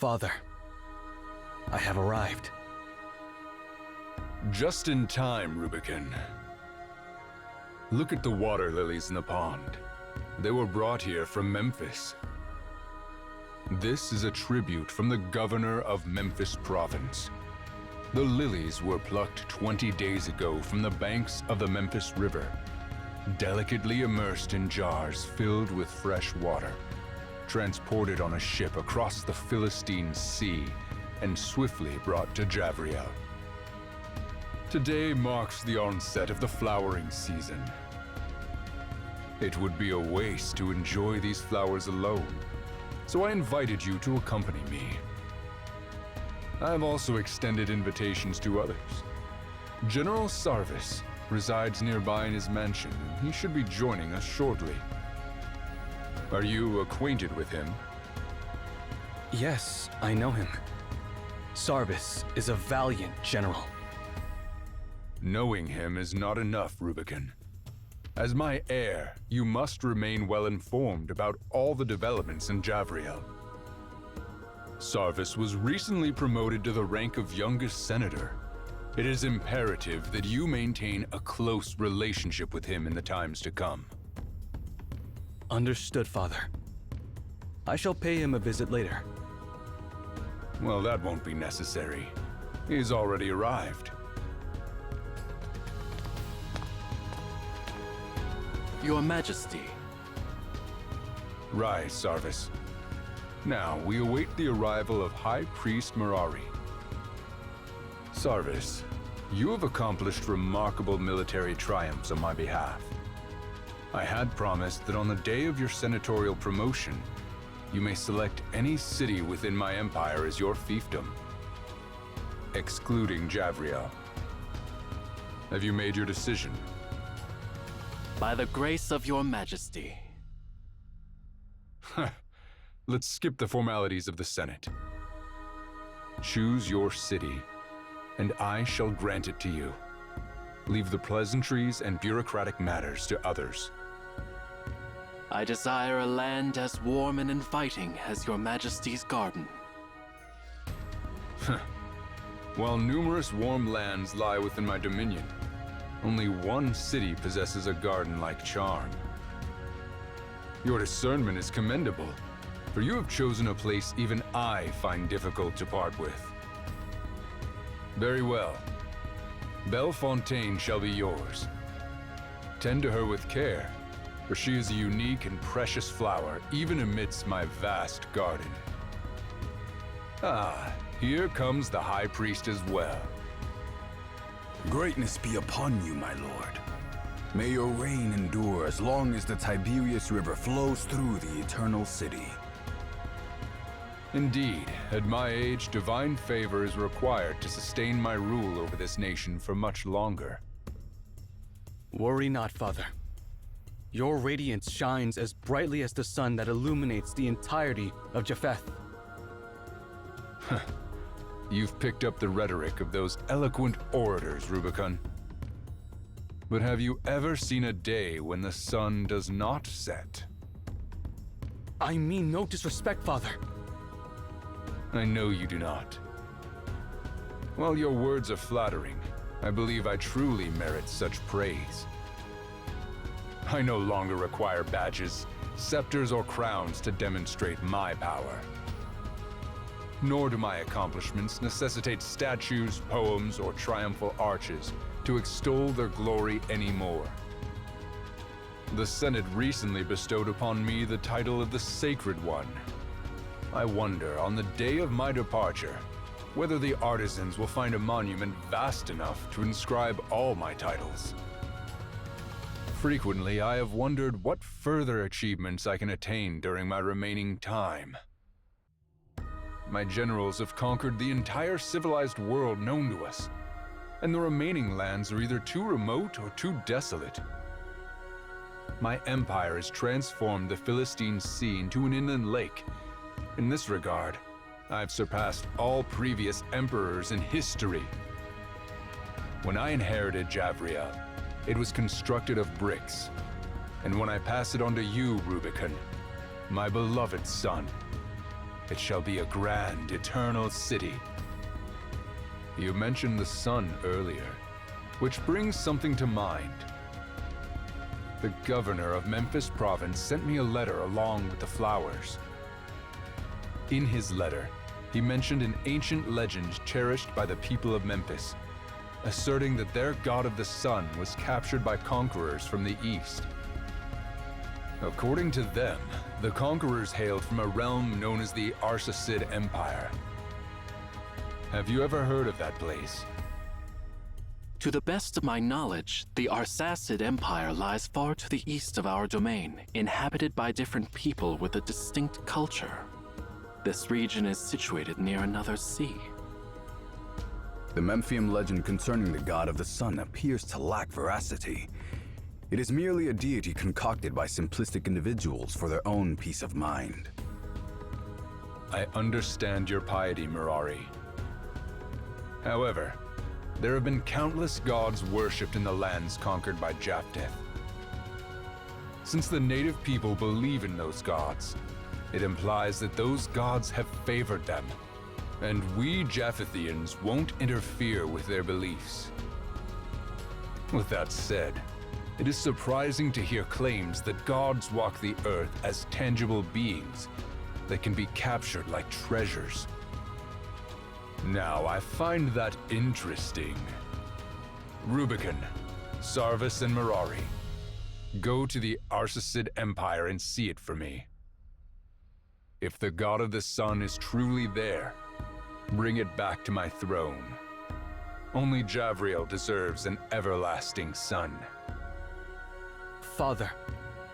Father, I have arrived. Just in time, Rubicon. Look at the water lilies in the pond. They were brought here from Memphis. This is a tribute from the governor of Memphis Province. The lilies were plucked 20 days ago from the banks of the Memphis River, delicately immersed in jars filled with fresh water, transported on a ship across the Philistine Sea, and swiftly brought to Javriel. Today marks the onset of the flowering season. It would be a waste to enjoy these flowers alone, so I invited you to accompany me. I have also extended invitations to others. General Sarvis resides nearby in his mansion, and he should be joining us shortly. Are you acquainted with him? Yes, I know him. Sarvis is a valiant general. Knowing him is not enough, Rubicon. As my heir, you must remain well informed about all the developments in Javriel. Sarvis was recently promoted to the rank of youngest senator. It is imperative that you maintain a close relationship with him in the times to come. Understood, Father. I shall pay him a visit later. Well, that won't be necessary. He's already arrived. Your Majesty. Rise, Sarvis. Now, we await the arrival of High Priest Mirari. Sarvis, you have accomplished remarkable military triumphs on my behalf. I had promised that on the day of your senatorial promotion, you may select any city within my empire as your fiefdom, excluding Javriel. Have you made your decision? By the grace of your Majesty. Let's skip the formalities of the Senate. Choose your city, and I shall grant it to you. Leave the pleasantries and bureaucratic matters to others. I desire a land as warm and inviting as your Majesty's garden. While numerous warm lands lie within my dominion, only one city possesses a garden-like charm. Your discernment is commendable, for you have chosen a place even I find difficult to part with. Very well. Bellefontaine shall be yours. Tend to her with care, for she is a unique and precious flower, even amidst my vast garden. Ah, here comes the High Priest as well. Greatness be upon you, my lord. May your reign endure as long as the Tiberius River flows through the Eternal City. Indeed, at my age, divine favor is required to sustain my rule over this nation for much longer. Worry not, Father. Your radiance shines as brightly as the sun that illuminates the entirety of Japheth. You've picked up the rhetoric of those eloquent orators, Rubicon. But have you ever seen a day when the sun does not set? I mean no disrespect, Father. I know you do not. While your words are flattering, I believe I truly merit such praise. I no longer require badges, scepters, or crowns to demonstrate my power. Nor do my accomplishments necessitate statues, poems, or triumphal arches to extol their glory anymore. The Senate recently bestowed upon me the title of the Sacred One. I wonder, on the day of my departure, whether the artisans will find a monument vast enough to inscribe all my titles. Frequently, I have wondered what further achievements I can attain during my remaining time. My generals have conquered the entire civilized world known to us, and the remaining lands are either too remote or too desolate. My empire has transformed the Philistine Sea into an inland lake. In this regard, I've surpassed all previous emperors in history. When I inherited Javriel, it was constructed of bricks, and when I pass it on to you, Rubicon, my beloved son, it shall be a grand, eternal city. You mentioned the sun earlier, which brings something to mind. The governor of Memphis province sent me a letter along with the flowers. In his letter, he mentioned an ancient legend cherished by the people of Memphis, asserting that their god of the sun was captured by conquerors from the east. According to them, the conquerors hailed from a realm known as the Arsacid Empire. Have you ever heard of that place? To the best of my knowledge, the Arsacid Empire lies far to the east of our domain, inhabited by different people with a distinct culture. This region is situated near another sea. The Memphian legend concerning the god of the sun appears to lack veracity. It is merely a deity concocted by simplistic individuals for their own peace of mind. I understand your piety, Mirari. However, there have been countless gods worshipped in the lands conquered by Japheth. Since the native people believe in those gods, it implies that those gods have favored them, and we Japhethians won't interfere with their beliefs. With that said, it is surprising to hear claims that gods walk the earth as tangible beings that can be captured like treasures. Now, I find that interesting. Rubicon, Sarvis, and Mirari, go to the Arsacid Empire and see it for me. If the god of the sun is truly there, bring it back to my throne. Only Javriel deserves an everlasting son. Father,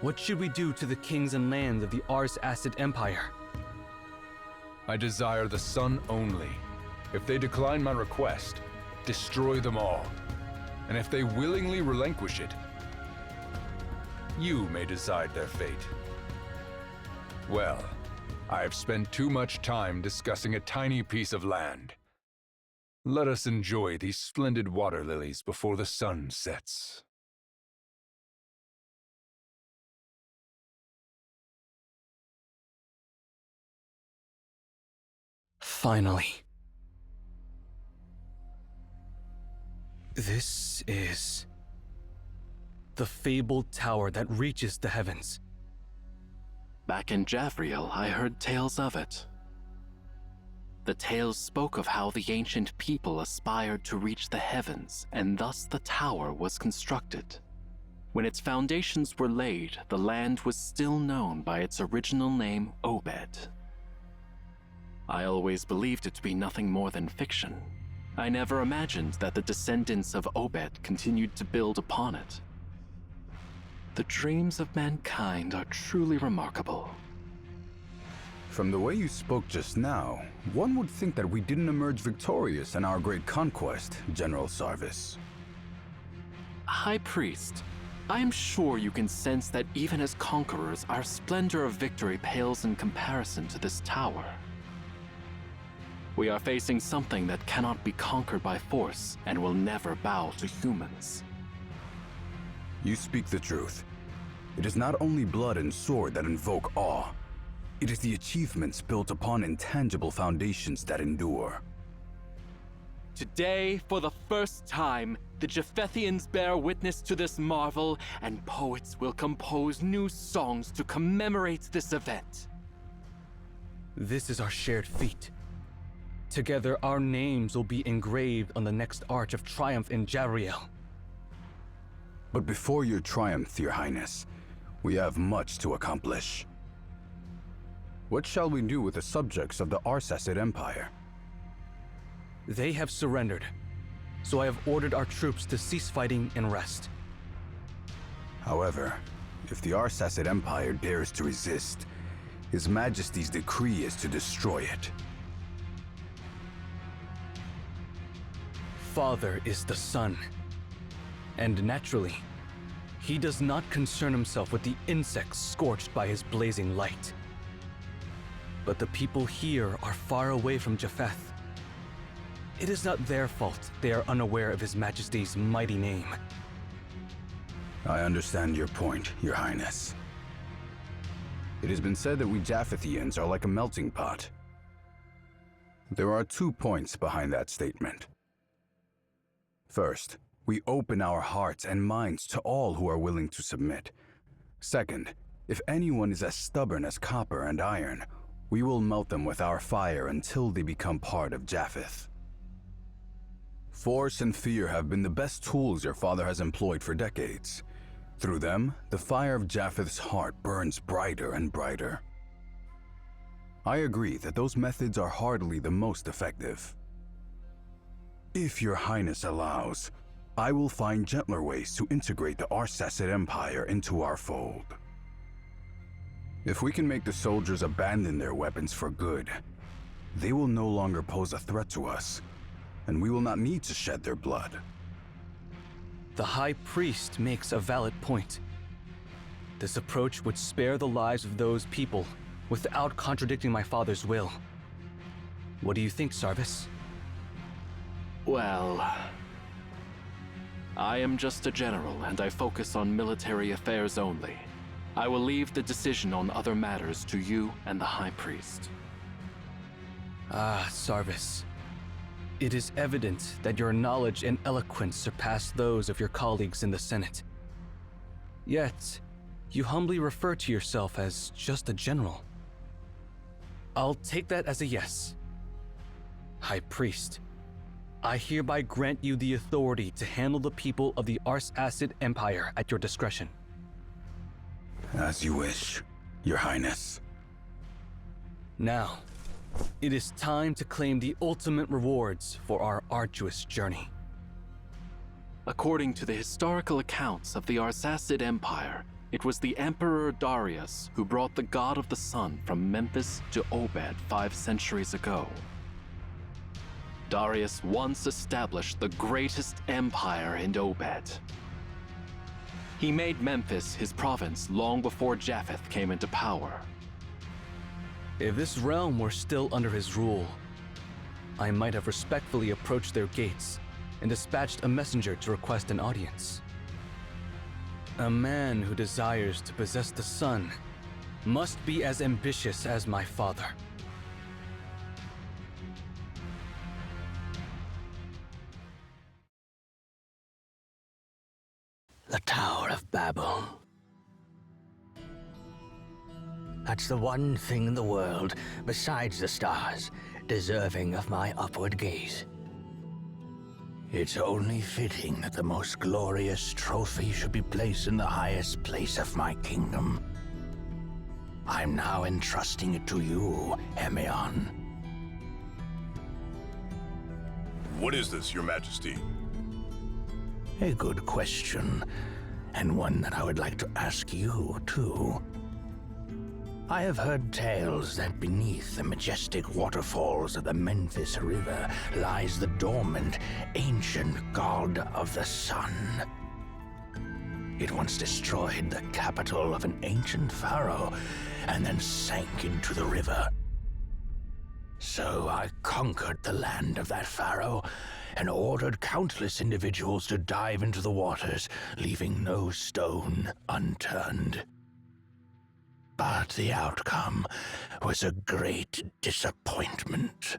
what should we do to the kings and lands of the Arsacid Empire? I desire the sun only. If they decline my request, destroy them all. And if they willingly relinquish it, you may decide their fate. Well, I have spent too much time discussing a tiny piece of land. Let us enjoy these splendid water lilies before the sun sets. Finally. This is the fabled tower that reaches the heavens. Back in Javriel, I heard tales of it. The tales spoke of how the ancient people aspired to reach the heavens, and thus the tower was constructed. When its foundations were laid, the land was still known by its original name, Obed. I always believed it to be nothing more than fiction. I never imagined that the descendants of Obed continued to build upon it. The dreams of mankind are truly remarkable. From the way you spoke just now, one would think that we didn't emerge victorious in our great conquest, General Sarvis. High Priest, I am sure you can sense that even as conquerors, our splendor of victory pales in comparison to this tower. We are facing something that cannot be conquered by force and will never bow to humans. You speak the truth. It is not only blood and sword that invoke awe. It is the achievements built upon intangible foundations that endure. Today, for the first time, the Japhethians bear witness to this marvel, and poets will compose new songs to commemorate this event. This is our shared feat. Together, our names will be engraved on the next arch of triumph in Javriel. But before your triumph, Your Highness, we have much to accomplish. What shall we do with the subjects of the Arsacid Empire? They have surrendered, so I have ordered our troops to cease fighting and rest. However, if the Arsacid Empire dares to resist, His Majesty's decree is to destroy it. Father is the sun, and naturally, he does not concern himself with the insects scorched by his blazing light. But the people here are far away from Japheth. It is not their fault they are unaware of His Majesty's mighty name. I understand your point, Your Highness. It has been said that we Japhethians are like a melting pot, There are 2 points behind that statement. First, we open our hearts and minds to all who are willing to submit. Second, if anyone is as stubborn as copper and iron, we will melt them with our fire until they become part of Japheth. Force and fear have been the best tools your father has employed for decades. Through them, the fire of Japheth's heart burns brighter and brighter. I agree that those methods are hardly the most effective. If your highness allows, I will find gentler ways to integrate the Arsacid Empire into our fold. If we can make the soldiers abandon their weapons for good, they will no longer pose a threat to us, and we will not need to shed their blood. The High Priest makes a valid point. This approach would spare the lives of those people without contradicting my father's will. What do you think, Sarvis? Well, I am just a general, and I focus on military affairs only. I will leave the decision on other matters to you and the High Priest. Ah, Sarvis. It is evident that your knowledge and eloquence surpass those of your colleagues in the Senate. Yet, you humbly refer to yourself as just a general. I'll take that as a yes. High Priest, I hereby grant you the authority to handle the people of the Arsacid Empire at your discretion. As you wish, Your Highness. Now, it is time to claim the ultimate rewards for our arduous journey. According to the historical accounts of the Arsacid Empire, it was the Emperor Darius who brought the God of the Sun from Memphis to Obed 5 centuries ago. Darius once established the greatest empire in Obed. He made Memphis his province long before Japheth came into power. If this realm were still under his rule, I might have respectfully approached their gates and dispatched a messenger to request an audience. A man who desires to possess the sun must be as ambitious as my father. The Tower of Babel. That's the one thing in the world, besides the stars, deserving of my upward gaze. It's only fitting that the most glorious trophy should be placed in the highest place of my kingdom. I'm now entrusting it to you, Emeon. What is this, Your Majesty? A good question, and one that I would like to ask you, too. I have heard tales that beneath the majestic waterfalls of the Memphis River lies the dormant, ancient god of the sun. It once destroyed the capital of an ancient pharaoh and then sank into the river. So I conquered the land of that pharaoh and ordered countless individuals to dive into the waters, leaving no stone unturned. But the outcome was a great disappointment.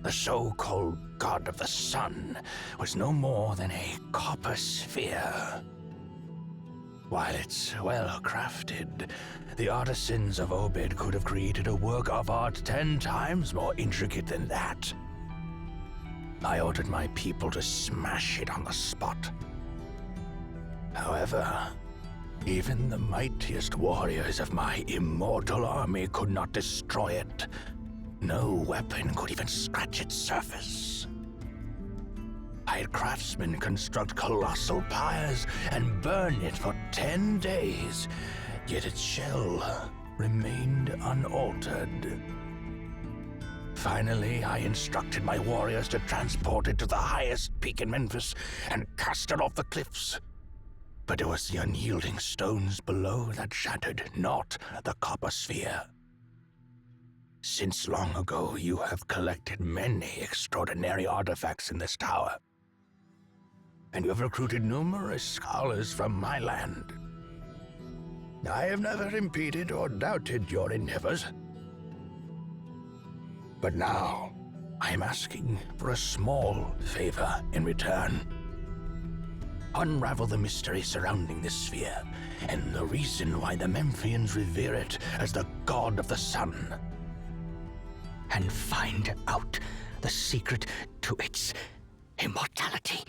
The so-called god of the sun was no more than a copper sphere. While it's well crafted, the artisans of Obed could have created a work of art 10 times more intricate than that. I ordered my people to smash it on the spot. However, even the mightiest warriors of my immortal army could not destroy it. No weapon could even scratch its surface. I had craftsmen construct colossal pyres and burn it for 10 days, yet its shell remained unaltered. Finally, I instructed my warriors to transport it to the highest peak in Memphis and cast it off the cliffs. But it was the unyielding stones below that shattered, not the copper sphere. Since long ago, you have collected many extraordinary artifacts in this tower, and you have recruited numerous scholars from my land. I have never impeded or doubted your endeavors. But now, I am asking for a small favor in return. Unravel the mystery surrounding this sphere, and the reason why the Memphians revere it as the god of the sun. And find out the secret to its immortality.